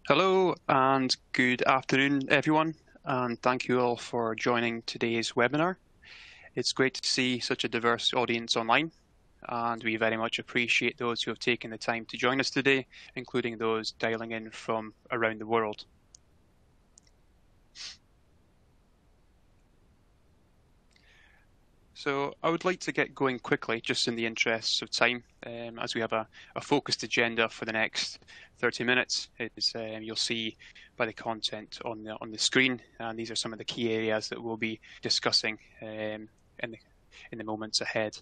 Hello and good afternoon, everyone, and thank you all for joining today's webinar. It's great to see such a diverse audience online, and we very much appreciate those who have taken the time to join us today, including those dialing in from around the world. So I would like to get going quickly, just in the interests of time, as we have a focused agenda for the next 30 minutes. You'll see by the content on the screen, and these are some of the key areas that we'll be discussing in the moments ahead.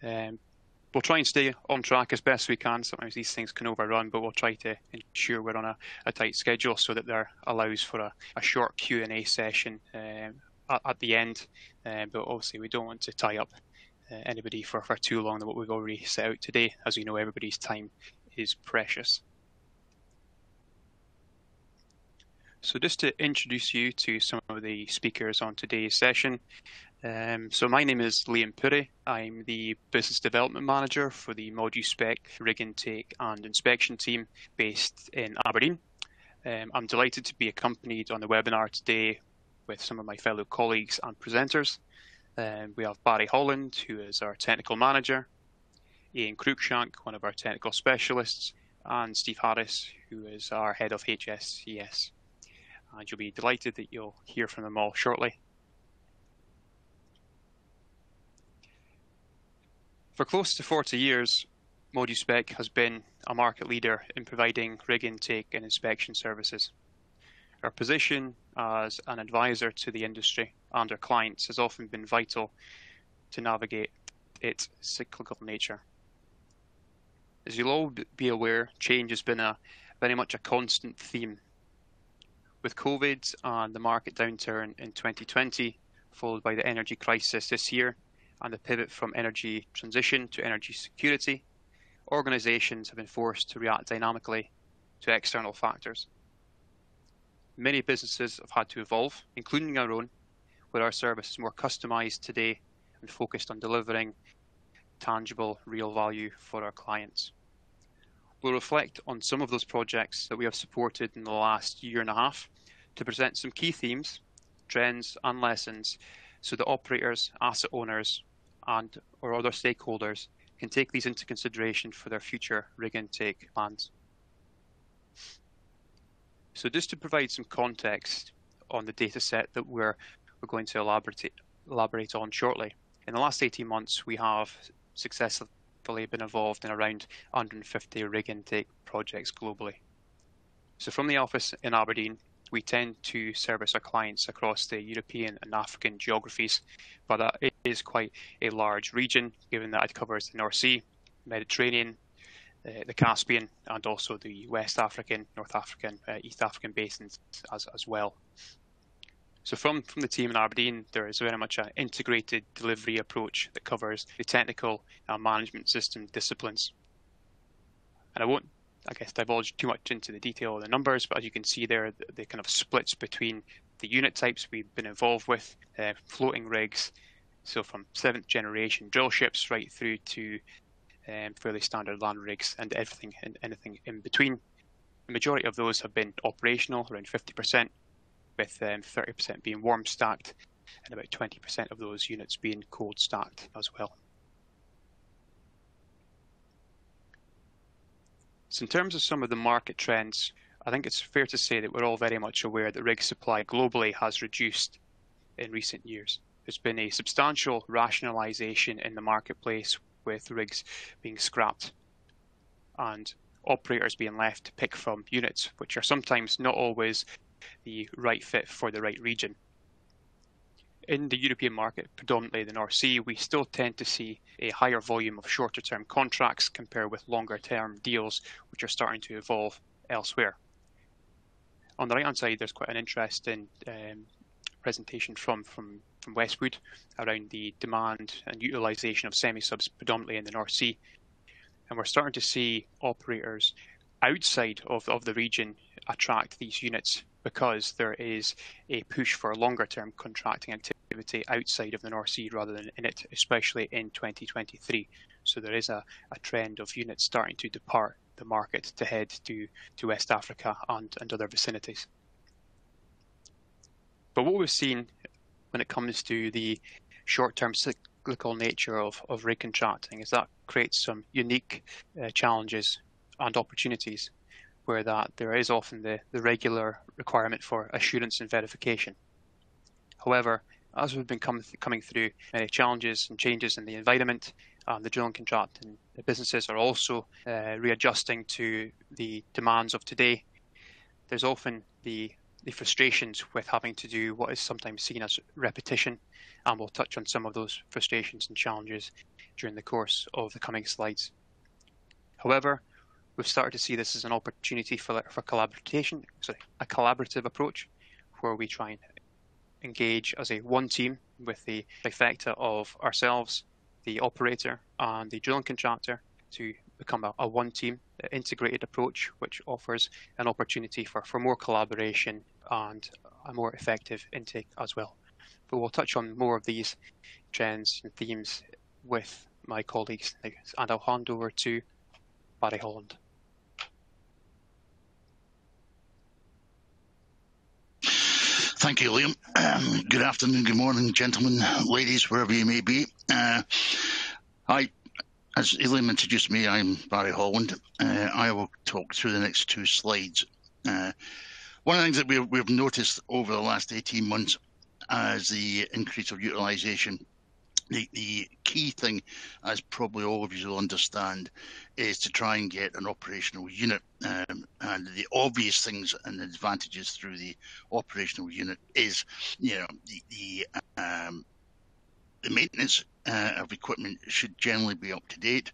We'll try and stay on track as best we can. Sometimes these things can overrun, but we'll try to ensure we're on a tight schedule so that there allows for a short Q&A session at the end, but obviously we don't want to tie up anybody for too long than what we've already set out today, as we know everybody's time is precious. So just to introduce you to some of the speakers on today's session. So my name is Liam Pirie. I'm the Business Development Manager for the ModuSpec Rig Intake and Inspection team based in Aberdeen. I'm delighted to be accompanied on the webinar today with some of my fellow colleagues and presenters. We have Barry Holland, who is our Technical Manager, Iain Cruickshank, one of our Technical Specialists, and Steve Harris, who is our Head of HSES. And you'll be delighted that you'll hear from them all shortly. For close to 40 years, ModuSpec has been a market leader in providing rig intake and inspection services. Our position as an advisor to the industry and our clients has often been vital to navigate its cyclical nature. As you'll all be aware, change has been very much a constant theme. With COVID and the market downturn in 2020, followed by the energy crisis this year, and the pivot from energy transition to energy security, organizations have been forced to react dynamically to external factors. Many businesses have had to evolve, including our own, where our service is more customized today and focused on delivering tangible, real value for our clients. We'll reflect on some of those projects that we have supported in the last year and a half to present some key themes, trends, and lessons so that operators, asset owners, and or other stakeholders can take these into consideration for their future rig intake plans. So just to provide some context on the data set that we're going to elaborate on shortly. In the last 18 months, we have successfully been involved in around 150 rig intake projects globally. So from the office in Aberdeen, we tend to service our clients across the European and African geographies, but it is quite a large region, given that it covers the North Sea, Mediterranean, the Caspian, and also the West African, North African, East African basins as well. So from the team in Aberdeen, there is very much an integrated delivery approach that covers the technical and management system disciplines. And I won't, divulge too much into the detail of the numbers, but as you can see there, the kind of splits between the unit types we've been involved with, floating rigs, so from 7th generation drill ships right through to fairly standard land rigs and anything in between. The majority of those have been operational, around 50%, with 30% being warm stacked and about 20% of those units being cold stacked as well. So in terms of some of the market trends, I think it's fair to say that we're all very much aware that rig supply globally has reduced in recent years. There's been a substantial rationalization in the marketplace, with rigs being scrapped and operators being left to pick from units which are sometimes not always the right fit for the right region. In the European market, predominantly the North Sea, we still tend to see a higher volume of shorter term contracts compared with longer term deals which are starting to evolve elsewhere. On the right hand side, there's quite an interesting presentation from Westwood around the demand and utilisation of semi-subs predominantly in the North Sea. And we're starting to see operators outside of the region attract these units because there is a push for longer term contracting activity outside of the North Sea rather than in it, especially in 2023. So there is a trend of units starting to depart the market to head to West Africa and other vicinities. But what we've seen when it comes to the short-term cyclical nature of rig contracting is that creates some unique challenges and opportunities, where that there is often the regular requirement for assurance and verification. However, as we've been coming through many challenges and changes in the environment, the drilling contracting businesses are also readjusting to the demands of today. There's often the frustrations with having to do what is sometimes seen as repetition, and we'll touch on some of those frustrations and challenges during the course of the coming slides. However, we've started to see this as an opportunity for collaboration, a collaborative approach, where we try and engage as a one team with the trifecta of ourselves, the operator, and the drilling contractor to become a one team integrated approach, which offers an opportunity for more collaboration and a more effective intake as well. But we'll touch on more of these trends and themes with my colleagues, and I'll hand over to Barry Holland. Thank you, Liam. Good afternoon, good morning, gentlemen, ladies, wherever you may be. As Liam introduced me, I'm Barry Holland. I will talk through the next two slides. One of the things that we've noticed over the last 18 months as the increase of utilisation, the key thing, as probably all of you will understand, is to try and get an operational unit. And the obvious things and the advantages through the operational unit is, the maintenance of equipment should generally be up to date.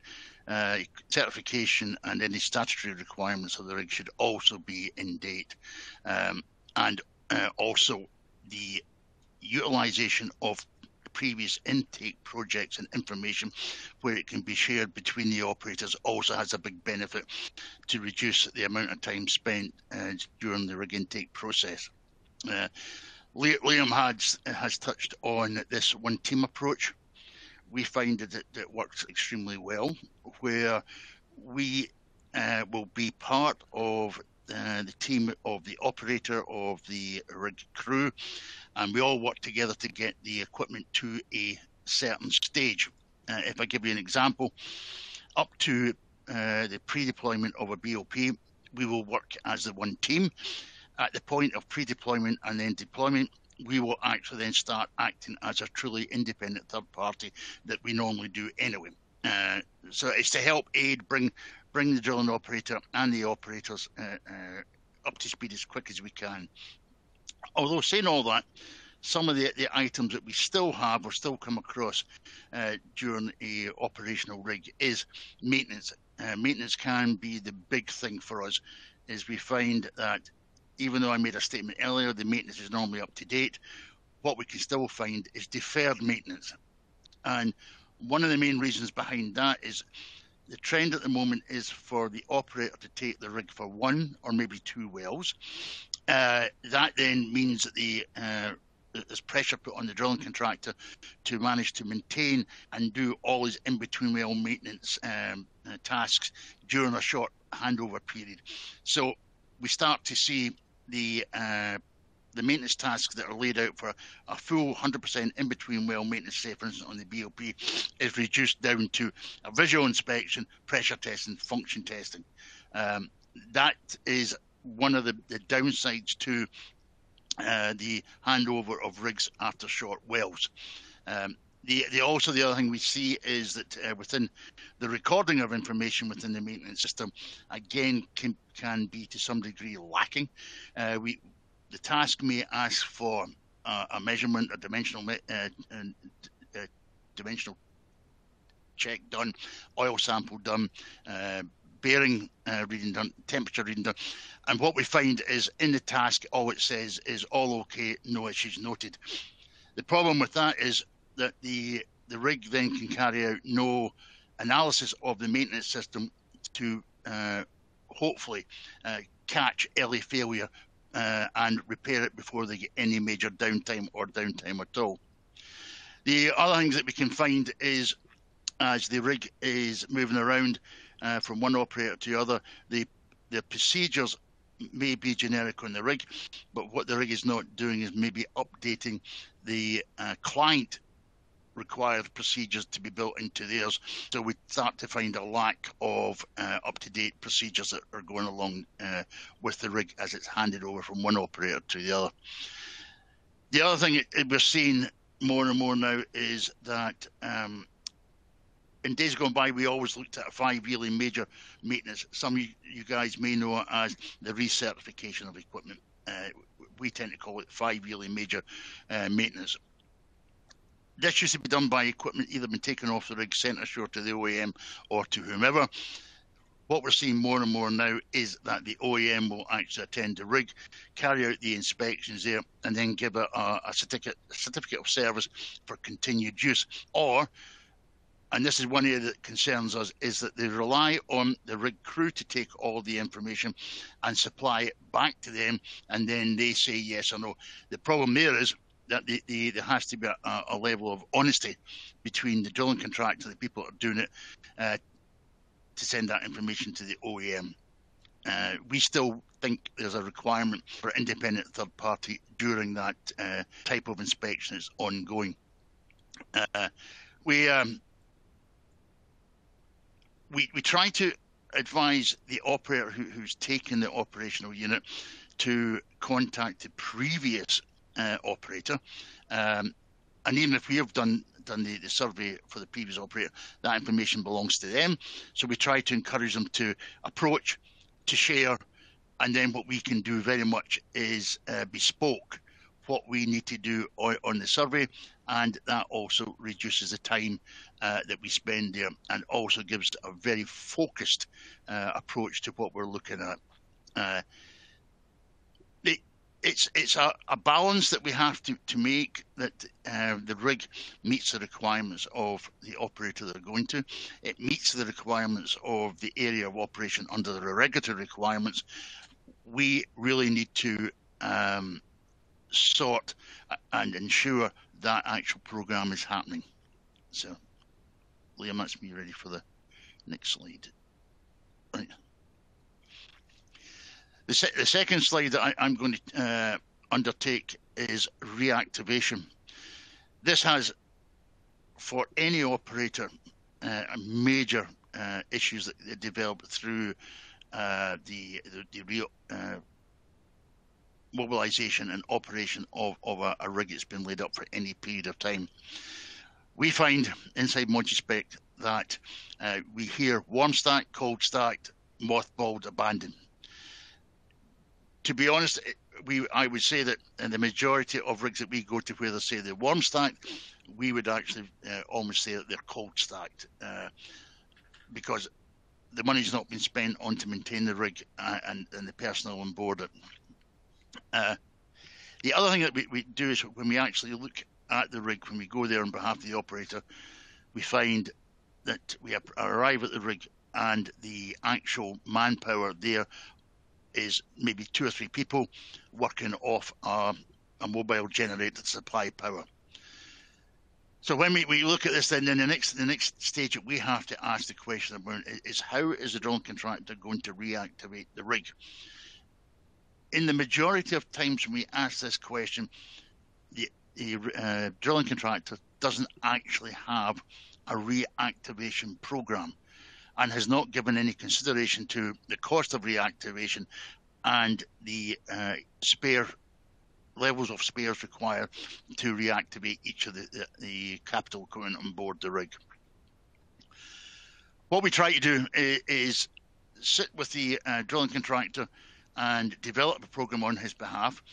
Certification and any statutory requirements of the rig should also be in date. And also the utilisation of previous intake projects and information where it can be shared between the operators also has a big benefit to reduce the amount of time spent during the rig intake process. Liam has touched on this one team approach. We find that it works extremely well, where we will be part of the team of the operator of the rig crew, and we all work together to get the equipment to a certain stage. If I give you an example, up to the pre-deployment of a BOP, we will work as the one team. At the point of pre-deployment and then deployment, we will actually then start acting as a truly independent third party that we normally do anyway. So it's to help aid, bring the drilling operator and the operators up to speed as quick as we can. Although saying all that, some of the items that we still have or still come across during a operational rig is maintenance. Maintenance can be the big thing for us, as we find that even though I made a statement earlier, the maintenance is normally up to date, what we can still find is deferred maintenance. And one of the main reasons behind that is the trend at the moment is for the operator to take the rig for one or maybe two wells. That then means that there's pressure put on the drilling contractor to manage to maintain and do all his in-between well maintenance tasks during a short handover period. So we start to see the maintenance tasks that are laid out for a full 100% in-between well maintenance, say for instance on the BOP, is reduced down to a visual inspection, pressure testing, function testing. That is one of the downsides to the handover of rigs after short wells. The other thing we see is that within the recording of information within the maintenance system, again, can be to some degree lacking. The task may ask for a measurement, a dimensional check done, oil sample done, bearing reading done, temperature reading done, and what we find is in the task all it says is all okay, no issues noted. The problem with that is that the rig then can carry out no analysis of the maintenance system to hopefully catch early failure and repair it before they get any major downtime or downtime at all. The other things that we can find is as the rig is moving around, from one operator to the other. The procedures may be generic on the rig, but what the rig is not doing is maybe updating the client required procedures to be built into theirs. So we start to find a lack of up-to-date procedures that are going along with the rig as it's handed over from one operator to the other. The other thing we're seeing more and more now is that in days gone by, we always looked at a 5-yearly major maintenance. Some of you guys may know it as the recertification of equipment. We tend to call it 5-yearly major maintenance. This used to be done by equipment either been taken off the rig, sent ashore to the OEM or to whomever. What we're seeing more and more now is that the OEM will actually attend the rig, carry out the inspections there, and then give a certificate of service for continued use. Or, and this is one area that concerns us, is that they rely on the rig crew to take all the information and supply it back to them, and then they say yes or no. The problem there is that there has to be a level of honesty between the drilling contractor, the people that are doing it, to send that information to the OEM. We still think there's a requirement for independent third party during that type of inspection is ongoing. We try to advise the operator who's taken the operational unit to contact the previous operator, and even if we have done the survey for the previous operator, that information belongs to them. So we try to encourage them to approach, to share, and then what we can do very much is bespoke what we need to do on the survey, and that also reduces the time that we spend there, and also gives a very focused approach to what we're looking at. It's a balance that we have to make, that the rig meets the requirements of the operator they're going to. It meets the requirements of the area of operation under the regulatory requirements. We really need to sort and ensure that actual program is happening. So, Liam, that's me ready for the next slide. Right. The second slide that I'm going to undertake is reactivation. This has, for any operator, major issues that develop through the real mobilisation and operation of a rig that's been laid up for any period of time. We find inside Moduspec that we hear warm stacked, cold stacked, mothballed, abandoned. To be honest, I would say that in the majority of rigs that we go to where they say they're warm stacked, we would actually almost say that they're cold stacked, because the money's not been spent on to maintain the rig and the personnel on board it. The other thing that we do is when we actually look at the rig, when we go there on behalf of the operator, we find that we arrive at the rig and the actual manpower there is maybe 2 or 3 people working off a mobile generator to supply power. So when we look at this, then the next stage that we have to ask the question about is, how is the drilling contractor going to reactivate the rig? In the majority of times when we ask this question, the drilling contractor doesn't actually have a reactivation program, and has not given any consideration to the cost of reactivation and the spare levels of spares required to reactivate each of the capital equipment on board the rig. What we try to do is sit with the drilling contractor and develop a program on his behalf.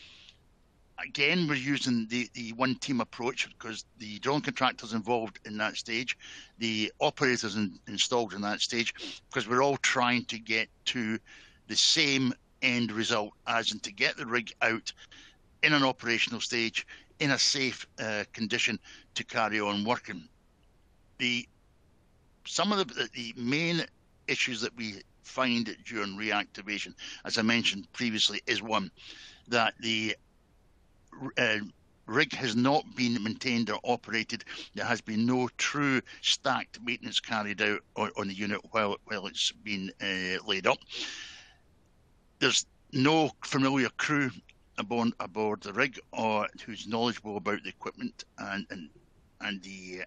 Again, we're using the one team approach, because the drilling contractors involved in that stage, the operators installed in that stage, because we're all trying to get to the same end result, as in to get the rig out in an operational stage in a safe condition to carry on working. Some of the main issues that we find during reactivation, as I mentioned previously, is one, that the rig has not been maintained or operated, there has been no true stacked maintenance carried out on the unit while it's been laid up. There's no familiar crew aboard the rig or who's knowledgeable about the equipment and the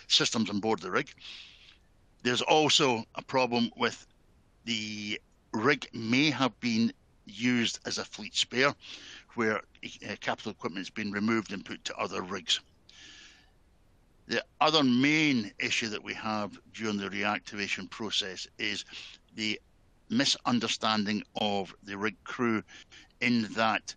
systems on board the rig. There's also a problem with the rig may have been used as a fleet spare, where capital equipment has been removed and put to other rigs. The other main issue that we have during the reactivation process is the misunderstanding of the rig crew, in that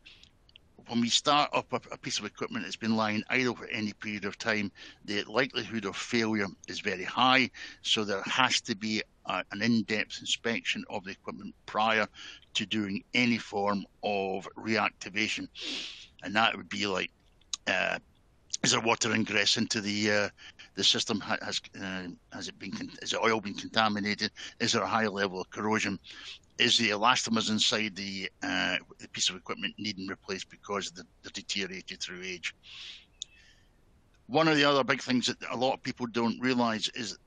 when we start up a piece of equipment that's been lying idle for any period of time, the likelihood of failure is very high. So there has to be an in-depth inspection of the equipment prior to doing any form of reactivation. And that would be like, is there water ingress into the system? Has the oil been contaminated? Is there a high level of corrosion? Is the elastomers inside the piece of equipment needing replaced because they're deteriorated through age? One of the other big things that a lot of people don't realise is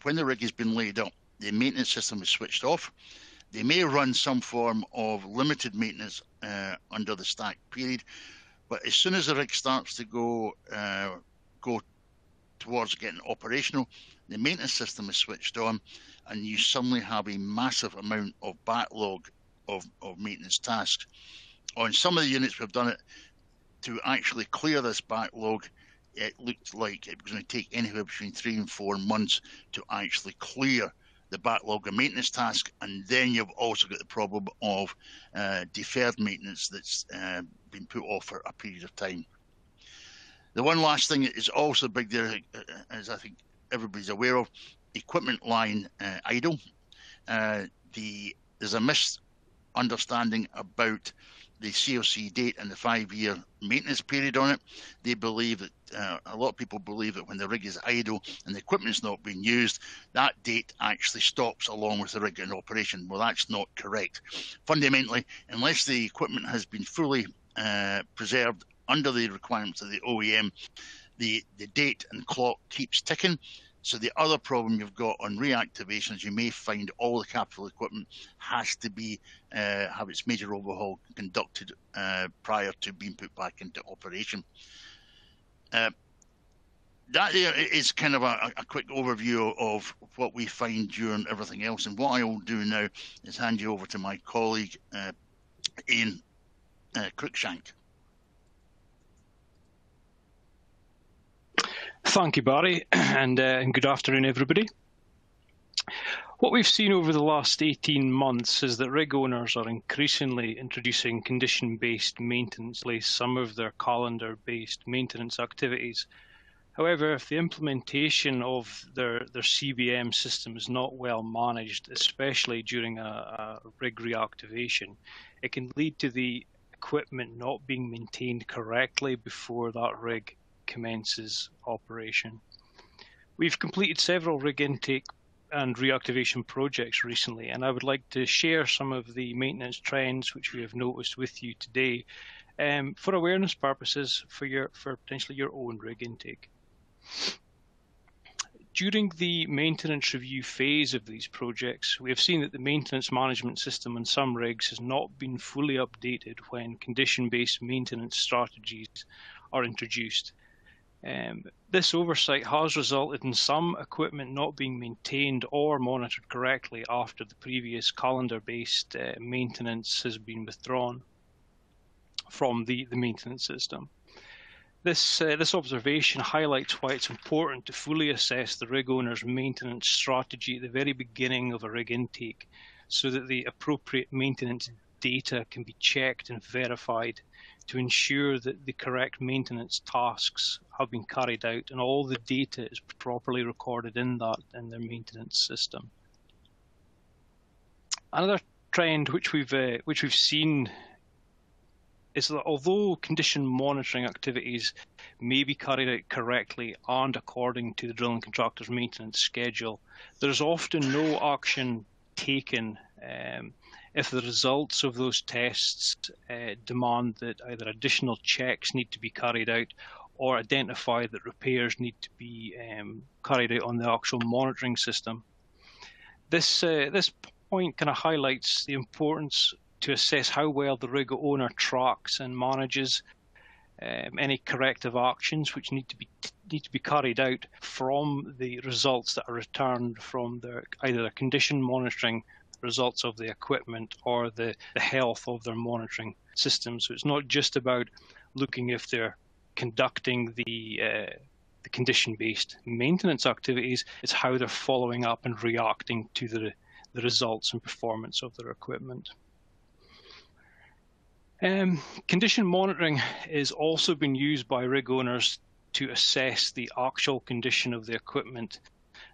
when the rig has been laid up, the maintenance system is switched off. They may run some form of limited maintenance under the stack period, but as soon as the rig starts to go towards getting operational, the maintenance system is switched on, and you suddenly have a massive amount of backlog of maintenance tasks. On some of the units, we've done it to actually clear this backlog. It looked like it was going to take anywhere between 3 and 4 months to actually clear the backlog of maintenance tasks, and then you've also got the problem of deferred maintenance that's been put off for a period of time. The one last thing that is also big there, as I think everybody's aware of, equipment lying idle. There's a misunderstanding about the COC date and the 5-year maintenance period on it. They believe that a lot of people believe that when the rig is idle and the equipment's not being used, that date actually stops along with the rig in operation. Well, that's not correct. Fundamentally, unless the equipment has been fully preserved under the requirements of the OEM, the date and clock keeps ticking. So the other problem you've got on reactivations, you may find all the capital equipment has to be have its major overhaul conducted prior to being put back into operation. That there is kind of a quick overview of what we find during everything else. And what I will do now is hand you over to my colleague, Iain Cruickshank. Thank you, Barry, and good afternoon, everybody. What we've seen over the last 18 months is that rig owners are increasingly introducing condition-based maintenance, like some of their calendar-based maintenance activities. However, if the implementation of their CBM system is not well managed, especially during a rig reactivation, it can lead to the equipment not being maintained correctly before that rig commences operation. We've completed several rig intake and reactivation projects recently, and I would like to share some of the maintenance trends which we have noticed with you today for awareness purposes for potentially your own rig intake. During the maintenance review phase of these projects, we have seen that the maintenance management system on some rigs has not been fully updated when condition-based maintenance strategies are introduced. This oversight has resulted in some equipment not being maintained or monitored correctly after the previous calendar-based maintenance has been withdrawn from the maintenance system. This observation highlights why it's important to fully assess the rig owner's maintenance strategy at the very beginning of a rig intake, so that the appropriate maintenance data can be checked and verified to ensure that the correct maintenance tasks have been carried out and all the data is properly recorded in their maintenance system. Another trend which we've seen is that although condition monitoring activities may be carried out correctly and according to the drilling contractor's maintenance schedule, there's often no action taken if the results of those tests demand that either additional checks need to be carried out or identify that repairs need to be carried out on the actual monitoring system. This point kind of highlights the importance to assess how well the rig owner tracks and manages any corrective actions which need to be carried out from the results that are returned from either the condition monitoring results of the equipment or the health of their monitoring system. So it's not just about looking if they're conducting the condition-based maintenance activities, it's how they're following up and reacting to the results and performance of their equipment. Condition monitoring is also been used by rig owners to assess the actual condition of the equipment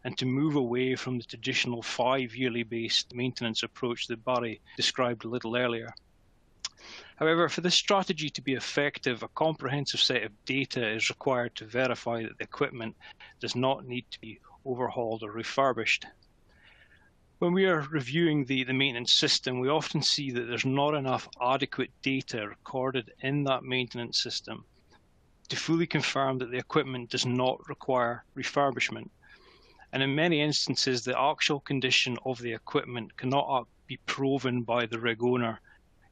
and to move away from the traditional 5-yearly based maintenance approach that Barry described a little earlier. However, for this strategy to be effective, a comprehensive set of data is required to verify that the equipment does not need to be overhauled or refurbished. When we are reviewing the maintenance system, we often see that there's not enough adequate data recorded in that maintenance system to fully confirm that the equipment does not require refurbishment. And in many instances, the actual condition of the equipment cannot be proven by the rig owner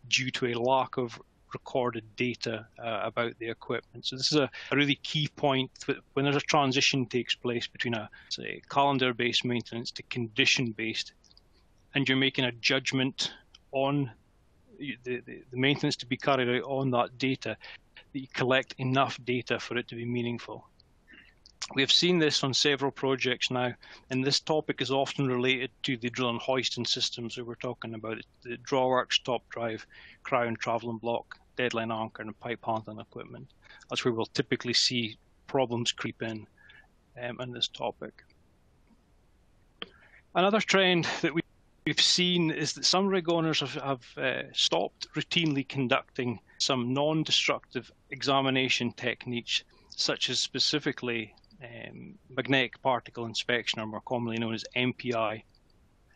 due to a lack of recorded data about the equipment. So this is a really key point when there's a transition takes place between say, calendar-based maintenance to condition-based, and you're making a judgment on the maintenance to be carried out on that data, that you collect enough data for it to be meaningful. We have seen this on several projects now, and this topic is often related to the drill and hoisting systems that we're talking about, the drawworks, top drive, crown, travelling block, deadline anchor, and pipe handling equipment. That's where we'll typically see problems creep in this topic. Another trend that we've seen is that some rig owners have stopped routinely conducting some non-destructive examination techniques, such as specifically magnetic particle inspection, or more commonly known as MPI,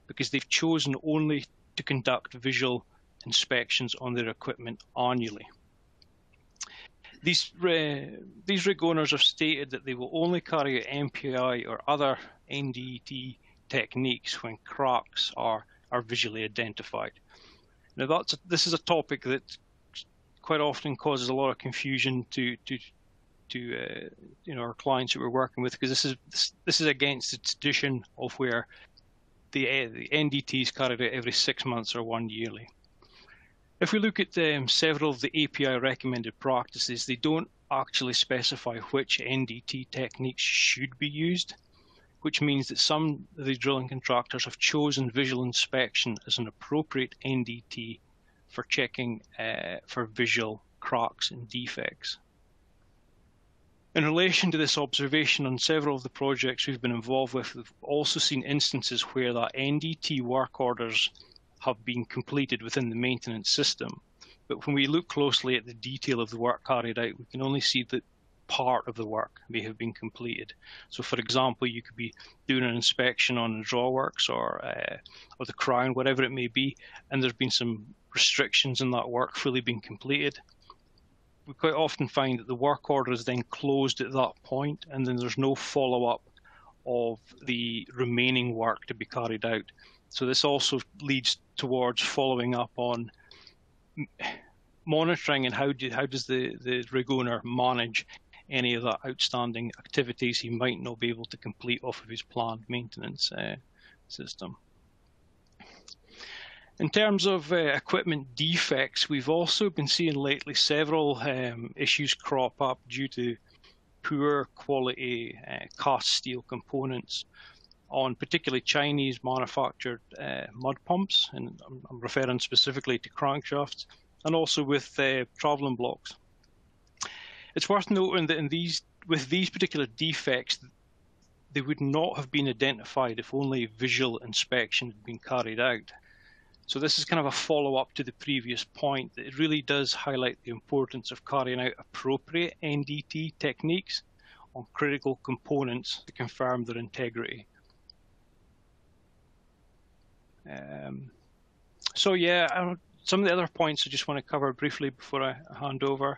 because they've chosen only to conduct visual inspections on their equipment annually. These rig owners have stated that they will only carry out MPI or other NDT techniques when cracks are visually identified. Now this is a topic that quite often causes a lot of confusion to our clients that we're working with, because this is against the tradition of where the NDT is carried out every 6 months or 1 yearly. If we look at several of the API recommended practices, they don't actually specify which NDT techniques should be used, which means that some of the drilling contractors have chosen visual inspection as an appropriate NDT for checking for visual cracks and defects. In relation to this observation, on several of the projects we've been involved with, we've also seen instances where that NDT work orders have been completed within the maintenance system. But when we look closely at the detail of the work carried out, we can only see that part of the work may have been completed. So for example, you could be doing an inspection on the drawworks or the crown, whatever it may be, and there's been some restrictions in that work fully being completed. We quite often find that the work order is then closed at that point, and then there's no follow-up of the remaining work to be carried out. So this also leads towards following up on monitoring and how does the rig owner manage any of that outstanding activities he might not be able to complete off of his planned maintenance system. In terms of equipment defects, we've also been seeing lately several issues crop up due to poor quality cast steel components on particularly Chinese manufactured mud pumps, and I'm referring specifically to crankshafts, and also with travelling blocks. It's worth noting that with these particular defects, they would not have been identified if only visual inspection had been carried out. So this is kind of a follow-up to the previous point, that it really does highlight the importance of carrying out appropriate NDT techniques on critical components to confirm their integrity. So yeah, some of the other points I just want to cover briefly before I hand over.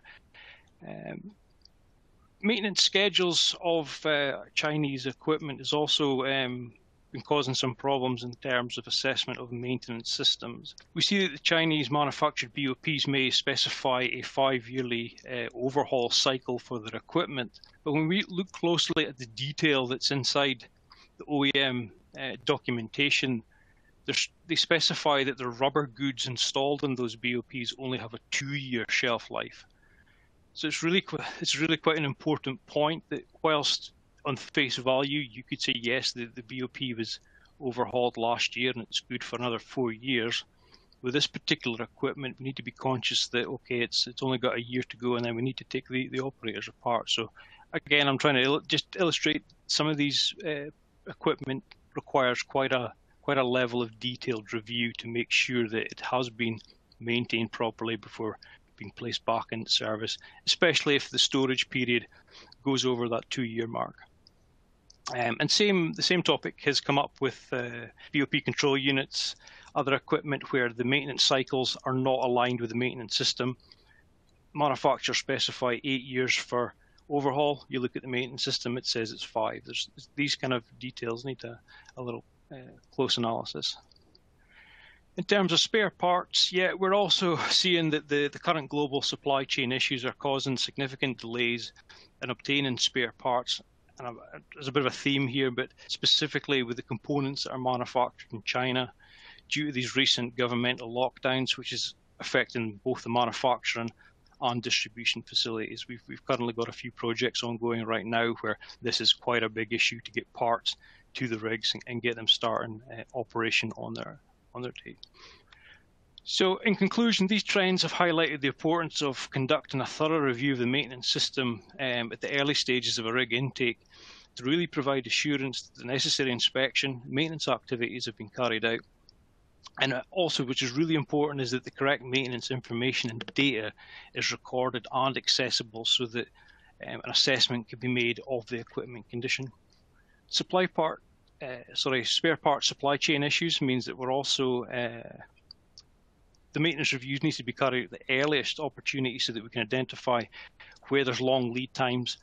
Maintenance schedules of Chinese equipment has also been causing some problems in terms of assessment of maintenance systems. We see that the Chinese manufactured BOPs may specify a 5-yearly overhaul cycle for their equipment, but when we look closely at the detail that's inside the OEM documentation, they specify that the rubber goods installed in those BOPs only have a 2-year shelf life. So it's really quite an important point that whilst on face value you could say yes, the BOP was overhauled last year and it's good for another 4 years. With this particular equipment, we need to be conscious that okay, it's only got a year to go, and then we need to take the operators apart. So again, I'm trying to just illustrate some of these equipment requires quite a level of detailed review to make sure that it has been maintained properly before being placed back into service, especially if the storage period goes over that 2-year mark. And the same topic has come up with BOP control units, other equipment where the maintenance cycles are not aligned with the maintenance system. Manufacturers specify 8 years for overhaul. You look at the maintenance system, it says it's 5. These kind of details need a little close analysis. In terms of spare parts, yeah, we're also seeing that the current global supply chain issues are causing significant delays in obtaining spare parts. And there's a bit of a theme here, but specifically with the components that are manufactured in China, due to these recent governmental lockdowns, which is affecting both the manufacturing and distribution facilities. We've currently got a few projects ongoing right now where this is quite a big issue to get parts to the rigs and get them starting operation on their date. So in conclusion, these trends have highlighted the importance of conducting a thorough review of the maintenance system at the early stages of a rig intake to really provide assurance that the necessary inspection, maintenance activities have been carried out. And also, which is really important, is that the correct maintenance information and data is recorded and accessible so that an assessment can be made of the equipment condition. Spare part supply chain issues means that we're also the maintenance reviews needs to be carried out at the earliest opportunity so that we can identify where there's long lead times.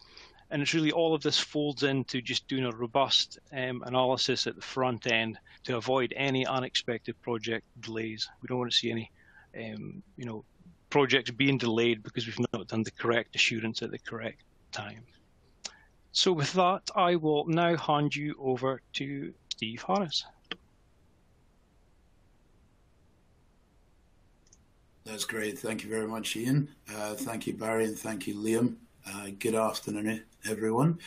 And it's really all of this folds into just doing a robust analysis at the front end to avoid any unexpected project delays. We don't want to see any projects being delayed because we've not done the correct assurance at the correct time. So with that, I will now hand you over to Steve Harris. That's great. Thank you very much, Iain. Thank you, Barry, and thank you, Liam. Good afternoon, everyone.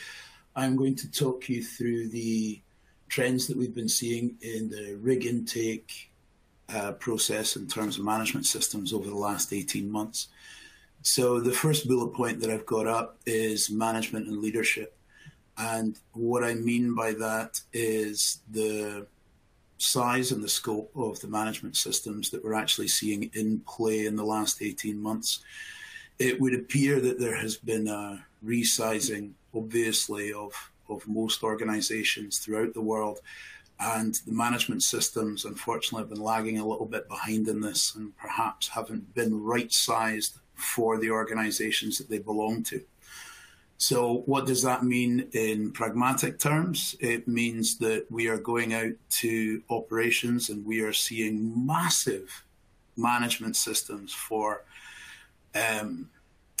I'm going to talk you through the trends that we've been seeing in the rig intake process in terms of management systems over the last 18 months. So the first bullet point that I've got up is management and leadership. And what I mean by that is the size and the scope of the management systems that we're actually seeing in play in the last 18 months. It would appear that there has been a resizing, obviously, of most organizations throughout the world. And the management systems, unfortunately, have been lagging a little bit behind in this and perhaps haven't been right-sized for the organizations that they belong to. So what does that mean in pragmatic terms? It means that we are going out to operations and we are seeing massive management systems for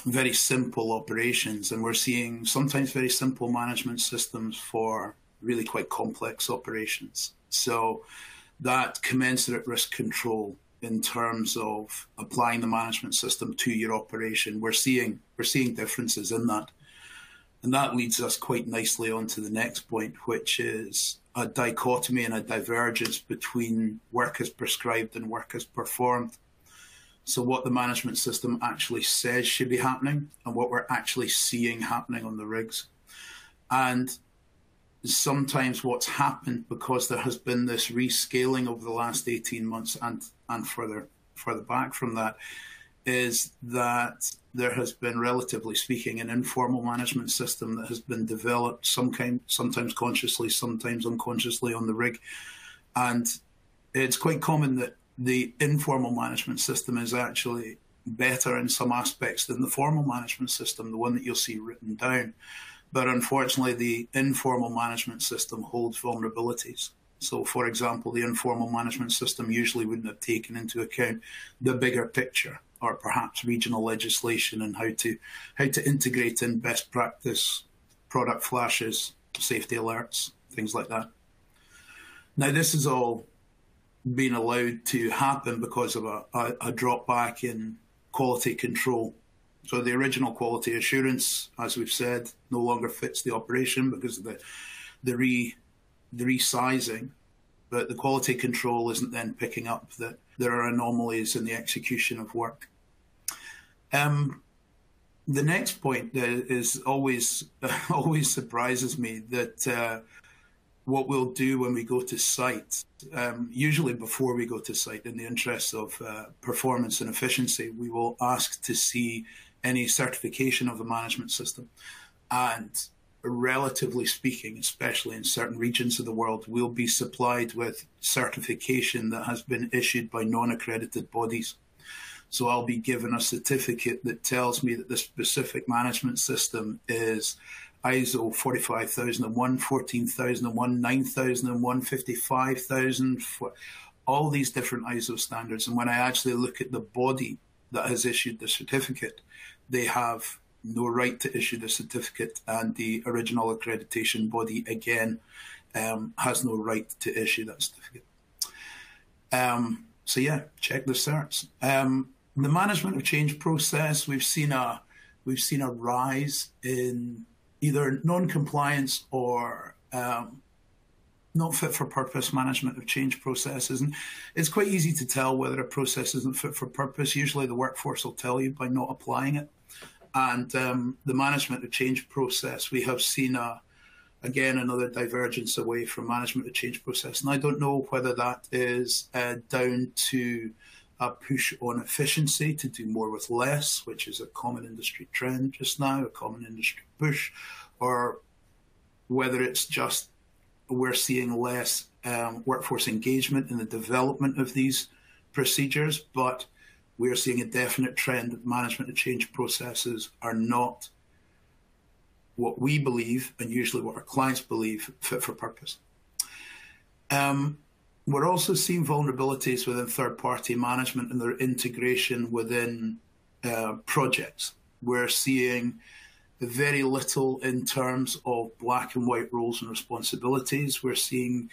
very simple operations. And we're seeing sometimes very simple management systems for really quite complex operations. So that commensurate risk control in terms of applying the management system to your operation, we're seeing differences in that. And that leads us quite nicely on to the next point, which is a dichotomy and a divergence between work as prescribed and work as performed. So what the management system actually says should be happening and what we're actually seeing happening on the rigs. And sometimes what's happened, because there has been this rescaling over the last 18 months and further back from that, is that there has been, relatively speaking, an informal management system that has been developed, sometimes consciously, sometimes unconsciously on the rig. And it's quite common that the informal management system is actually better in some aspects than the formal management system, the one that you'll see written down. But unfortunately, the informal management system holds vulnerabilities. So, for example, the informal management system usually wouldn't have taken into account the bigger picture, or perhaps regional legislation, and how to integrate in best practice product flashes, safety alerts, things like that. Now, this has all been allowed to happen because of a drop back in quality control. So the original quality assurance, as we've said, no longer fits the operation because of the resizing, but the quality control isn't then picking up that there are anomalies in the execution of work. The next point is always surprises me, that what we'll do when we go to site, usually before we go to site, in the interests of performance and efficiency, we will ask to see any certification of the management system. And relatively speaking, especially in certain regions of the world, we'll be supplied with certification that has been issued by non-accredited bodies. So I'll be given a certificate that tells me that the specific management system is ISO 45001, 14001, 9001, 55000, all these different ISO standards. And when I actually look at the body that has issued the certificate, they have no right to issue the certificate, and the original accreditation body, again, has no right to issue that certificate. So yeah, check the certs. The management of change process, we've seen a rise in either non-compliance or not fit for purpose management of change processes. And it's quite easy to tell whether a process isn't fit for purpose. Usually the workforce will tell you by not applying it. And the management of change process, we have seen again, another divergence away from management of change process. And I don't know whether that is down to a push on efficiency, to do more with less, which is a common industry trend just now, a common industry push, or whether it's just we're seeing less workforce engagement in the development of these procedures, but we're seeing a definite trend that management of change processes are not what we believe, and usually what our clients believe, fit for purpose. We're also seeing vulnerabilities within third-party management and their integration within projects. We're seeing very little in terms of black and white roles and responsibilities. We're seeing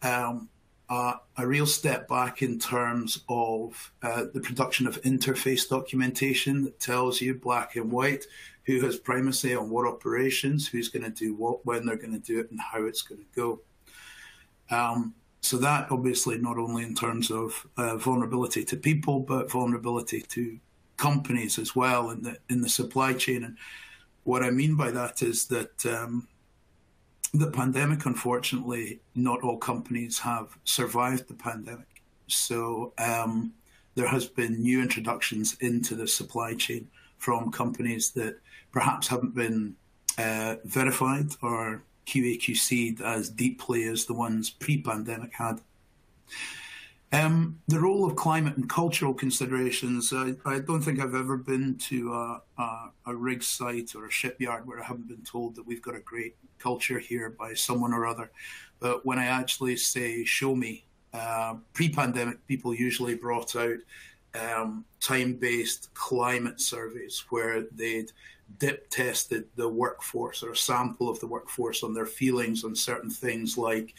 a real step back in terms of the production of interface documentation that tells you black and white who has primacy on what operations, who's going to do what, when they're going to do it, and how it's going to go. So that obviously not only in terms of vulnerability to people, but vulnerability to companies as well in the supply chain. And what I mean by that is that the pandemic, unfortunately, not all companies have survived the pandemic. So there has been new introductions into the supply chain from companies that perhaps haven't been verified or QA/QC'd as deeply as the ones pre-pandemic had. The role of climate and cultural considerations. I don't think I've ever been to a rig site or a shipyard where I haven't been told that we've got a great culture here by someone or other. But when I actually say, show me, pre-pandemic, people usually brought out time-based climate surveys where they'd dip tested the workforce or a sample of the workforce on their feelings on certain things like,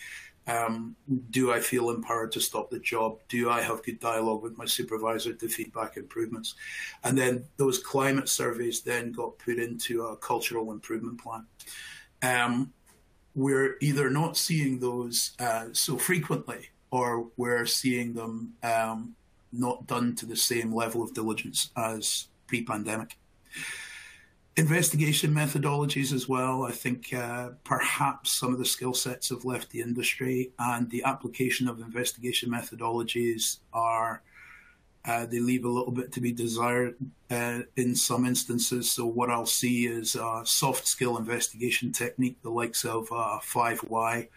do I feel empowered to stop the job? Do I have good dialogue with my supervisor to feedback improvements? And then those climate surveys then got put into a cultural improvement plan. We're either not seeing those so frequently, or we're seeing them not done to the same level of diligence as pre-pandemic. Investigation methodologies as well. I think perhaps some of the skill sets have left the industry, and the application of investigation methodologies are, they leave a little bit to be desired in some instances. So what I'll see is a soft skill investigation technique, the likes of 5Y,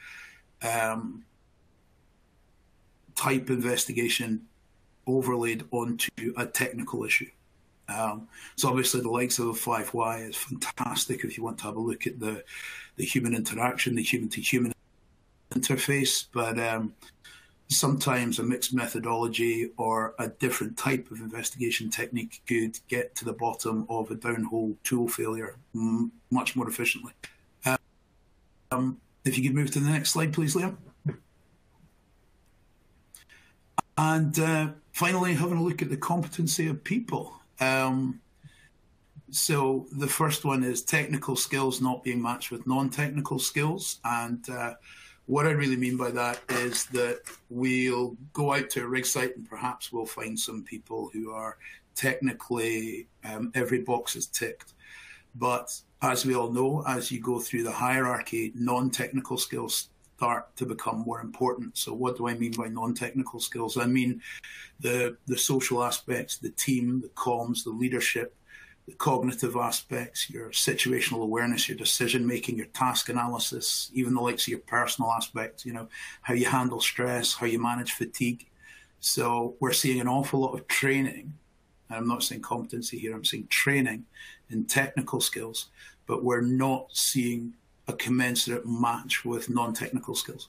type investigation overlaid onto a technical issue. So obviously the likes of the 5Y is fantastic if you want to have a look at the human interaction, the human-to-human interface, but sometimes a mixed methodology or a different type of investigation technique could get to the bottom of a downhole tool failure much more efficiently. If you could move to the next slide, please, Liam. And finally, having a look at the competency of people. So the first one is technical skills not being matched with non-technical skills. And what I really mean by that is that we'll go out to a rig site and perhaps we'll find some people who are technically, every box is ticked. But as we all know, as you go through the hierarchy, non-technical skills start to become more important. So what do I mean by non-technical skills? I mean the social aspects, the team, the comms, the leadership, the cognitive aspects, your situational awareness, your decision-making, your task analysis, even the likes of your personal aspects, you know, how you handle stress, how you manage fatigue. So we're seeing an awful lot of training. And I'm not saying competency here, I'm saying training in technical skills, but we're not seeing a commensurate match with non-technical skills.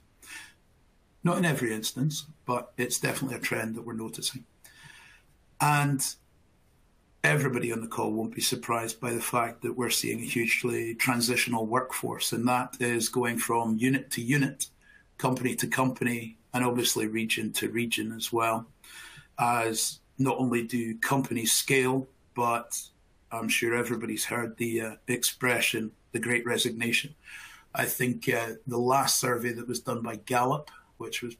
Not in every instance, but it's definitely a trend that we're noticing. And everybody on the call won't be surprised by the fact that we're seeing a hugely transitional workforce, and that is going from unit to unit, company to company, and obviously region to region as well, as not only do companies scale, but I'm sure everybody's heard the expression, the Great Resignation. I think the last survey that was done by Gallup, which was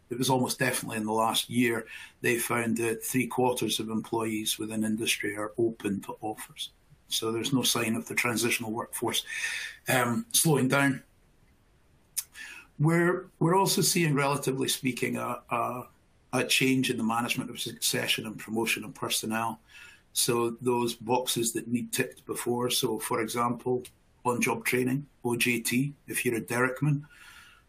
it was almost definitely in the last year, they found that 3/4 of employees within industry are open to offers. So there's no sign of the transitional workforce slowing down. We're also seeing, relatively speaking, a change in the management of succession and promotion of personnel. So those boxes that need ticked before. So for example, on-job training, OJT, if you're a derrickman,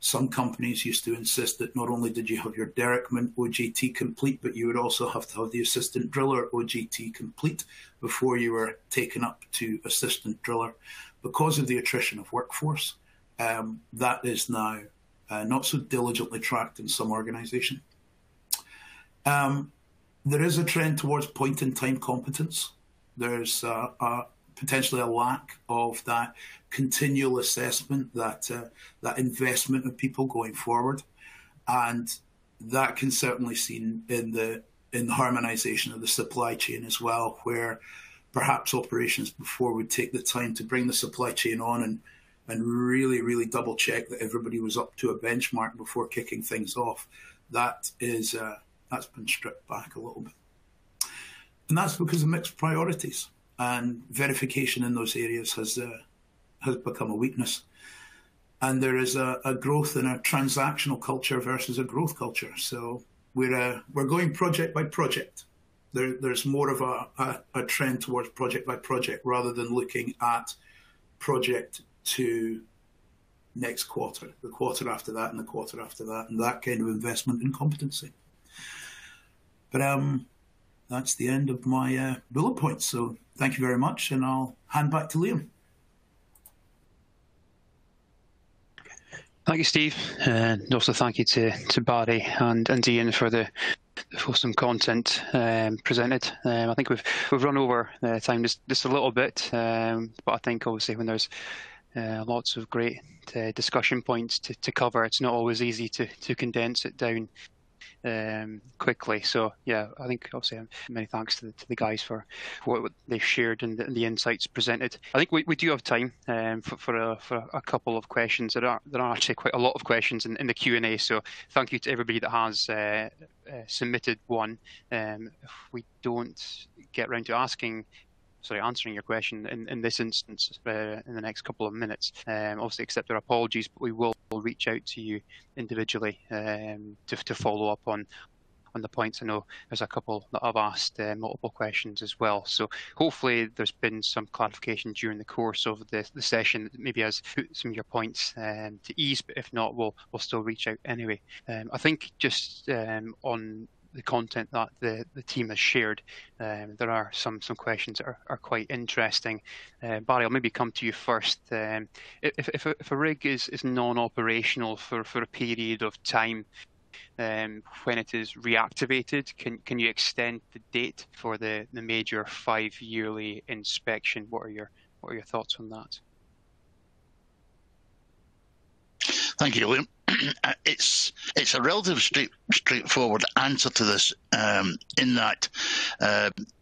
some companies used to insist that not only did you have your derrickman OJT complete, but you would also have to have the assistant driller OJT complete before you were taken up to assistant driller. Because of the attrition of workforce, that is now not so diligently tracked in some organisations. There is a trend towards point-in-time competence. There's potentially a lack of that continual assessment, that investment of people going forward, and that can certainly be seen in the harmonisation of the supply chain as well, where perhaps operations before would take the time to bring the supply chain on and really double check that everybody was up to a benchmark before kicking things off. That's been stripped back a little bit. And that's because of mixed priorities, and verification in those areas has become a weakness. And there is a growth in a transactional culture versus a growth culture. So we're going project by project. There's more of a trend towards project by project rather than looking at project to next quarter, the quarter after that, and the quarter after that, and that kind of investment in competency. But that's the end of my bullet points. So thank you very much, and I'll hand back to Liam. Thank you, Steve, and also thank you to Barry and Iain for the fulsome content presented. I think we've run over time just a little bit, but I think obviously when there's lots of great discussion points to cover, it's not always easy to condense it down quickly. So yeah, I think obviously many thanks to the guys for what they've shared and the insights presented. I think we do have time for a couple of questions. There are actually quite a lot of questions in the Q&A, so thank you to everybody that has submitted one. If we don't get around to answering your question in this instance in the next couple of minutes, obviously accept our apologies, but we will reach out to you individually to follow up on the points. I know there's a couple that have asked multiple questions as well, so hopefully there's been some clarification during the course of the session that maybe has put some of your points to ease, but if not, we'll still reach out anyway. I think just on the content that the team has shared. There are some questions that are quite interesting. Barry, I'll maybe come to you first. If a rig is non-operational for a period of time, when it is reactivated, can you extend the date for the major 5-yearly inspection? What are your thoughts on that? Thank you, Liam. It's a relatively straightforward answer to this, in that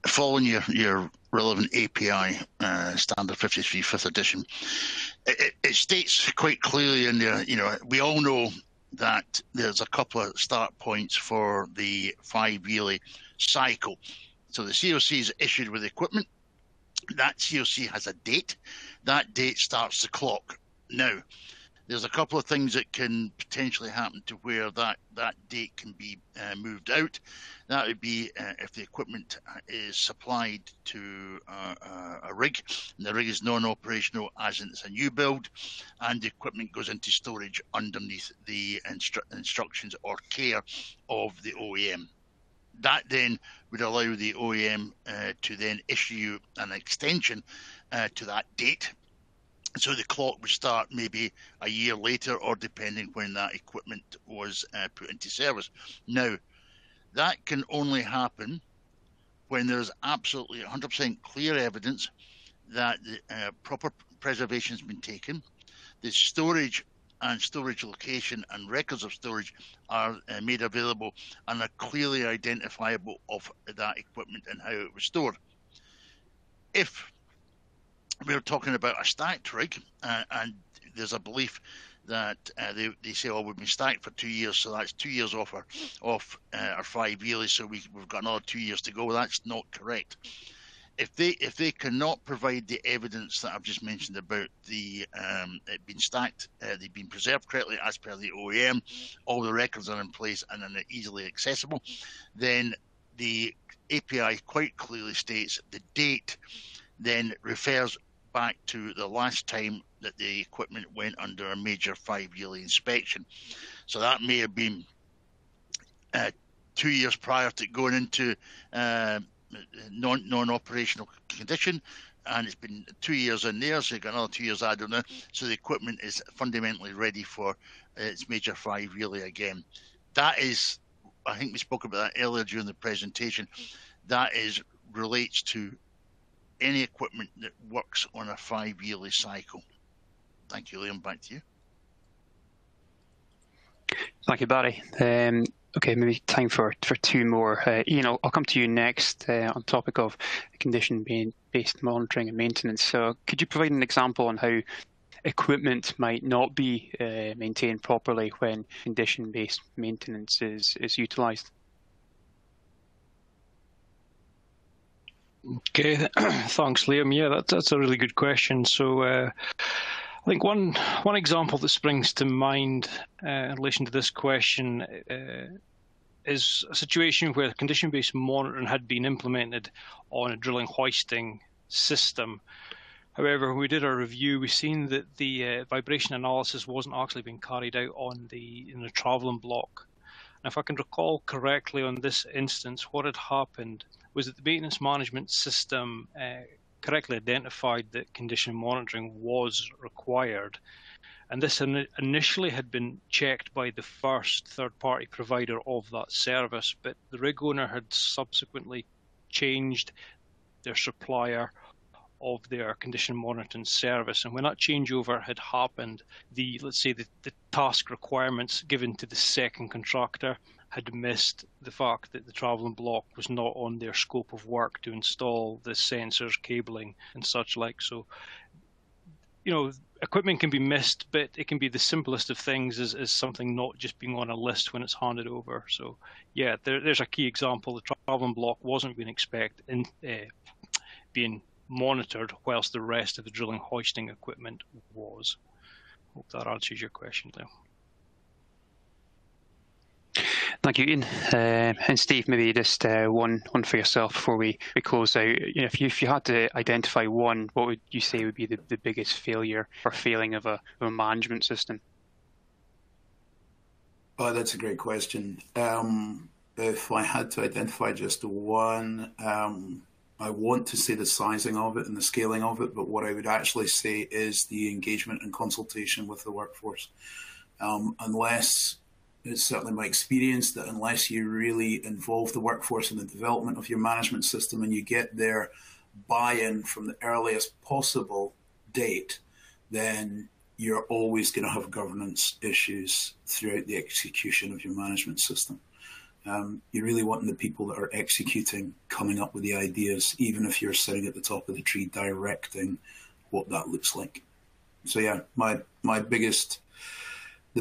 following your relevant API standard 53 5th edition, it states quite clearly in there. We all know that there's a couple of start points for the 5-yearly cycle. So the COC is issued with equipment. That COC has a date. That date starts the clock. Now, there's a couple of things that can potentially happen to where that date can be moved out. That would be if the equipment is supplied to a rig, and the rig is non-operational as in it's a new build, and the equipment goes into storage underneath the instructions or care of the OEM. That then would allow the OEM to then issue you an extension to that date. So the clock would start maybe a year later, or depending when that equipment was put into service. Now, that can only happen when there's absolutely 100% clear evidence that the proper preservation has been taken, the storage and storage location and records of storage are made available and are clearly identifiable of that equipment and how it was stored. If we're talking about a stacked rig, and there's a belief that they say, "Oh, we've been stacked for 2 years, so that's 2 years off our 5-yearly, so we've got another 2 years to go." That's not correct. If they cannot provide the evidence that I've just mentioned about the it being stacked, they've been preserved correctly as per the OEM, all the records are in place and are easily accessible, then the API quite clearly states the date then refers back to the last time that the equipment went under a major 5-yearly inspection. So that may have been 2 years prior to going into non-operational condition, and it's been 2 years in there, so you've got another 2 years added on. So the equipment is fundamentally ready for its major 5-yearly again. That is, I think we spoke about that earlier during the presentation, that relates to any equipment that works on a 5-yearly cycle. Thank you, Liam. Back to you. Thank you, Barry. Okay, maybe time for two more. Iain, I'll come to you next on topic of condition-based monitoring and maintenance. So could you provide an example on how equipment might not be maintained properly when condition-based maintenance is utilised? Okay, thanks, Liam. Yeah, that's a really good question. So I think one example that springs to mind in relation to this question is a situation where condition-based monitoring had been implemented on a drilling hoisting system. However, when we did our review, we've seen that the vibration analysis wasn't actually being carried out in the travelling block. And if I can recall correctly on this instance, what had happened was that the maintenance management system correctly identified that condition monitoring was required. And this initially had been checked by the first third-party provider of that service, but the rig owner had subsequently changed their supplier of their condition monitoring service. And when that changeover had happened, the task requirements given to the second contractor had missed the fact that the travelling block was not on their scope of work to install the sensors, cabling, and such like. So, equipment can be missed, but it can be the simplest of things as something not just being on a list when it's handed over. So, yeah, there's a key example. The travelling block wasn't being monitored whilst the rest of the drilling hoisting equipment was. Hope that answers your question, Leo. Thank you, Iain. And Steve, maybe just one for yourself before we close out. If you had to identify one, what would you say would be the biggest failure or failing of a management system? Oh, that's a great question. if I had to identify just one, I want to say the sizing of it and the scaling of it, but what I would actually say is the engagement and consultation with the workforce. Unless, it's certainly my experience that unless you really involve the workforce in the development of your management system and you get their buy-in from the earliest possible date, then you're always going to have governance issues throughout the execution of your management system. You're really wanting the people that are executing, coming up with the ideas, even if you're sitting at the top of the tree directing what that looks like. So yeah, the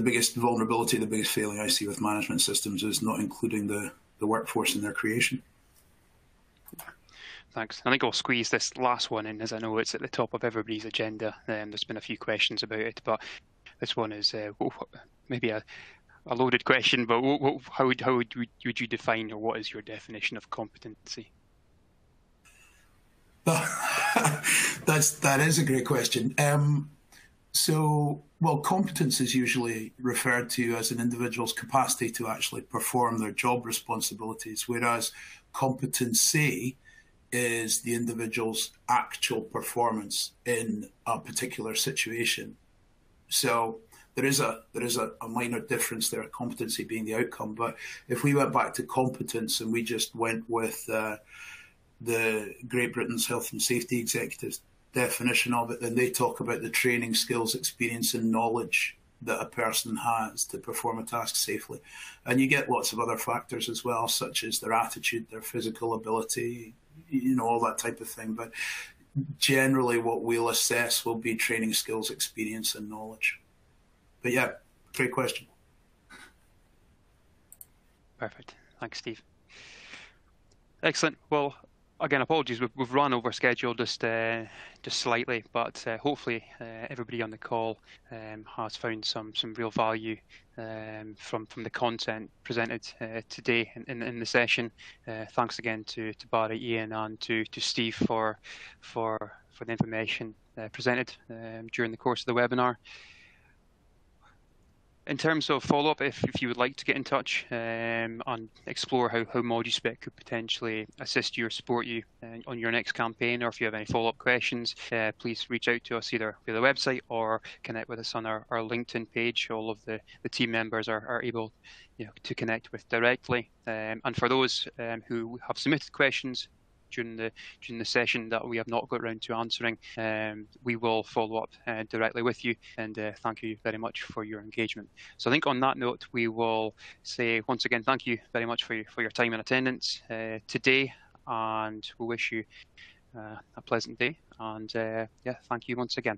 biggest vulnerability, the biggest failing I see with management systems is not including the workforce in their creation. Thanks. I think I'll squeeze this last one in, as I know it's at the top of everybody's agenda. There's been a few questions about it, but this one is maybe a loaded question, but how would you define, or what is your definition of competency? That is a great question. Well, competence is usually referred to as an individual's capacity to actually perform their job responsibilities, whereas competency is the individual's actual performance in a particular situation. So there is a minor difference there, competency being the outcome. But if we went back to competence and we just went with the Great Britain's Health and Safety Executive's definition of it, then they talk about the training, skills, experience and knowledge that a person has to perform a task safely. And you get lots of other factors as well, such as their attitude, their physical ability, all that type of thing. But generally what we'll assess will be training, skills, experience and knowledge. But yeah, great question. Perfect. Thanks, Steve. Excellent. Well, again, apologies, we've run over schedule just slightly, but hopefully everybody on the call has found some real value from the content presented today in the session. Thanks again to Barry, Iain, and to Steve for the information presented during the course of the webinar. In terms of follow-up, if you would like to get in touch and explore how ModuSpec could potentially assist you or support you on your next campaign, or if you have any follow-up questions, please reach out to us either via the website or connect with us on our LinkedIn page. All of the team members are able to connect with directly. And for those who have submitted questions during the session that we have not got around to answering, we will follow up directly with you, and thank you very much for your engagement. So I think on that note, we will say once again thank you very much for your time and attendance today, and we wish you a pleasant day, and yeah, thank you once again.